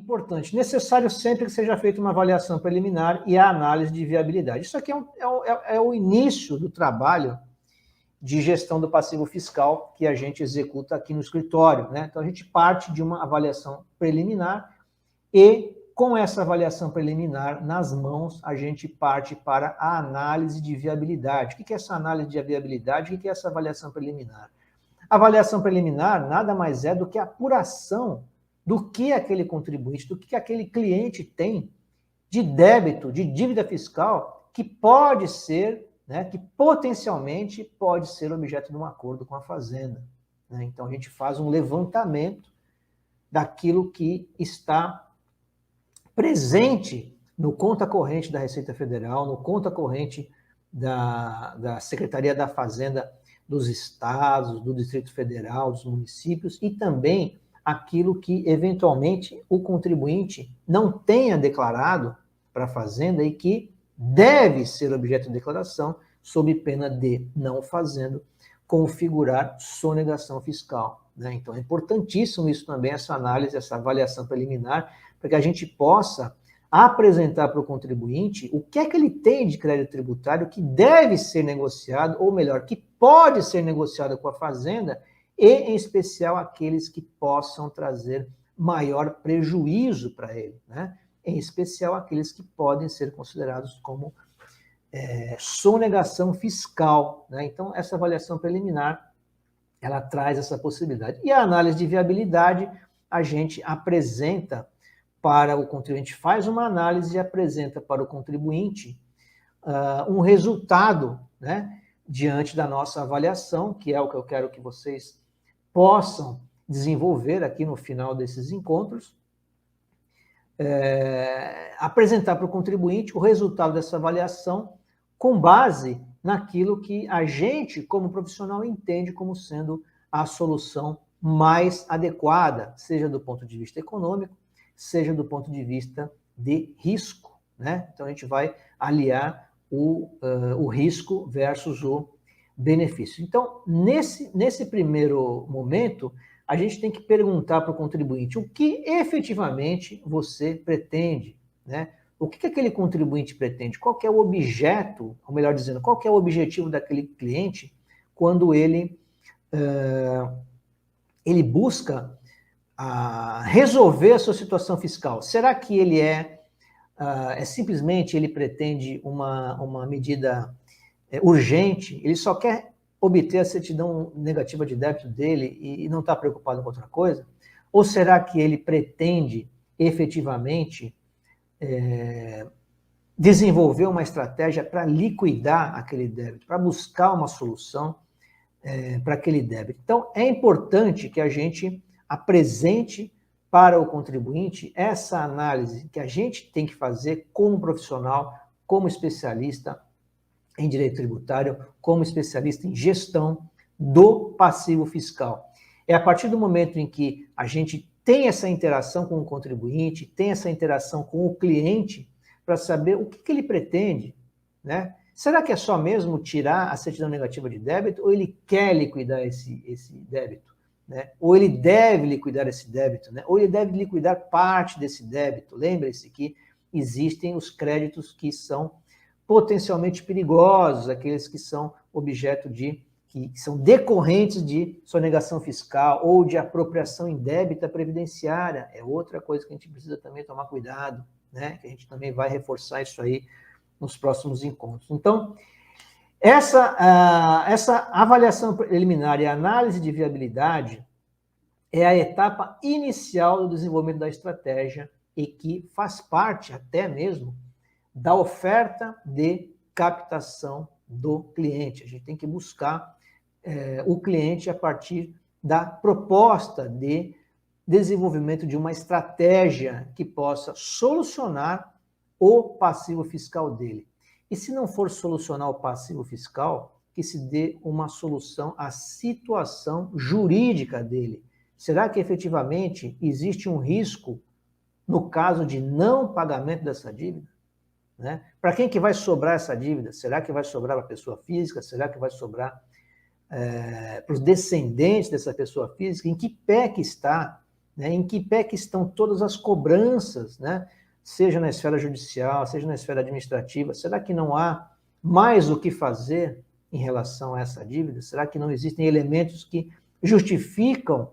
importante. Necessário sempre que seja feita uma avaliação preliminar e a análise de viabilidade. Isso aqui é o início do trabalho de gestão do passivo fiscal que a gente executa aqui no escritório, né? Então, a gente parte de uma avaliação preliminar e, com essa avaliação preliminar nas mãos, a gente parte para a análise de viabilidade. O que é essa análise de viabilidade? O que é essa avaliação preliminar? A avaliação preliminar nada mais é do que a apuração do que aquele contribuinte, do que aquele cliente tem de débito, de dívida fiscal, que pode ser, né, que potencialmente pode ser objeto de um acordo com a Fazenda, né? Então, a gente faz um levantamento daquilo que está presente no conta corrente da Receita Federal, no conta corrente da Secretaria da Fazenda dos estados, do Distrito Federal, dos municípios, e também aquilo que, eventualmente, o contribuinte não tenha declarado para a Fazenda e que deve ser objeto de declaração, sob pena de, não fazendo, configurar sonegação fiscal, né? Então, é importantíssimo isso também, essa análise, essa avaliação preliminar, para que a gente possa apresentar para o contribuinte o que é que ele tem de crédito tributário que deve ser negociado, ou melhor, que pode ser negociado com a Fazenda, e, em especial, aqueles que possam trazer maior prejuízo para ele, né? Em especial, aqueles que podem ser considerados como sonegação fiscal, né? Então, essa avaliação preliminar, ela traz essa possibilidade. E a análise de viabilidade, a gente apresenta para o contribuinte, faz uma análise e apresenta para o contribuinte um resultado, né, diante da nossa avaliação, que é o que eu quero que vocês possam desenvolver aqui no final desses encontros, apresentar para o contribuinte o resultado dessa avaliação com base naquilo que a gente, como profissional, entende como sendo a solução mais adequada, seja do ponto de vista econômico, seja do ponto de vista de risco, né? Então, a gente vai aliar o risco versus o benefício. Então, nesse primeiro momento, a gente tem que perguntar para o contribuinte o que efetivamente você pretende, né? O que aquele contribuinte pretende? Qual que é o objeto, ou melhor dizendo, qual que é o objetivo daquele cliente quando ele busca resolver a sua situação fiscal? Será que ele simplesmente ele pretende uma medida urgente? Ele só quer obter a certidão negativa de débito dele e não está preocupado com outra coisa? Ou será que ele pretende efetivamente desenvolver uma estratégia para liquidar aquele débito, para buscar uma solução para aquele débito? Então, é importante que a gente apresente para o contribuinte essa análise que a gente tem que fazer como profissional, como especialista em direito tributário, como especialista em gestão do passivo fiscal. É a partir do momento em que a gente tem essa interação com o contribuinte, tem essa interação com o cliente, para saber o que ele pretende, né? Será que é só mesmo tirar a certidão negativa de débito, ou ele quer liquidar esse débito, né? Ou ele deve liquidar esse débito, né? Ou ele deve liquidar parte desse débito? Lembre-se que existem os créditos que são potencialmente perigosos, aqueles que são objeto que são decorrentes de sonegação fiscal ou de apropriação indébita previdenciária. É outra coisa que a gente precisa também tomar cuidado, né? Que a gente também vai reforçar isso aí nos próximos encontros. Então, essa avaliação preliminar e análise de viabilidade é a etapa inicial do desenvolvimento da estratégia e que faz parte até mesmo da oferta de captação do cliente. A gente tem que buscar o cliente a partir da proposta de desenvolvimento de uma estratégia que possa solucionar o passivo fiscal dele. E se não for solucionar o passivo fiscal, que se dê uma solução à situação jurídica dele. Será que efetivamente existe um risco no caso de não pagamento dessa dívida? Né? Para quem que vai sobrar essa dívida? Será que vai sobrar para a pessoa física? Será que vai sobrar para os descendentes dessa pessoa física? Em que pé que está, né? Em que pé que estão todas as cobranças, né? Seja na esfera judicial, seja na esfera administrativa? Será que não há mais o que fazer em relação a essa dívida? Será que não existem elementos que justificam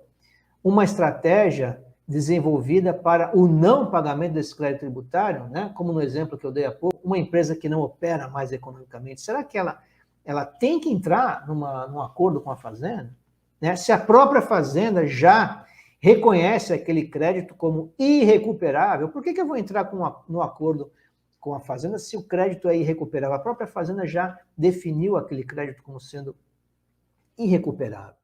uma estratégia desenvolvida para o não pagamento desse crédito tributário, né? Como no exemplo que eu dei há pouco, uma empresa que não opera mais economicamente, será que ela tem que entrar num acordo com a Fazenda? Né? Se a própria Fazenda já reconhece aquele crédito como irrecuperável, por que eu vou entrar no acordo com a Fazenda se o crédito é irrecuperável? A própria Fazenda já definiu aquele crédito como sendo irrecuperável.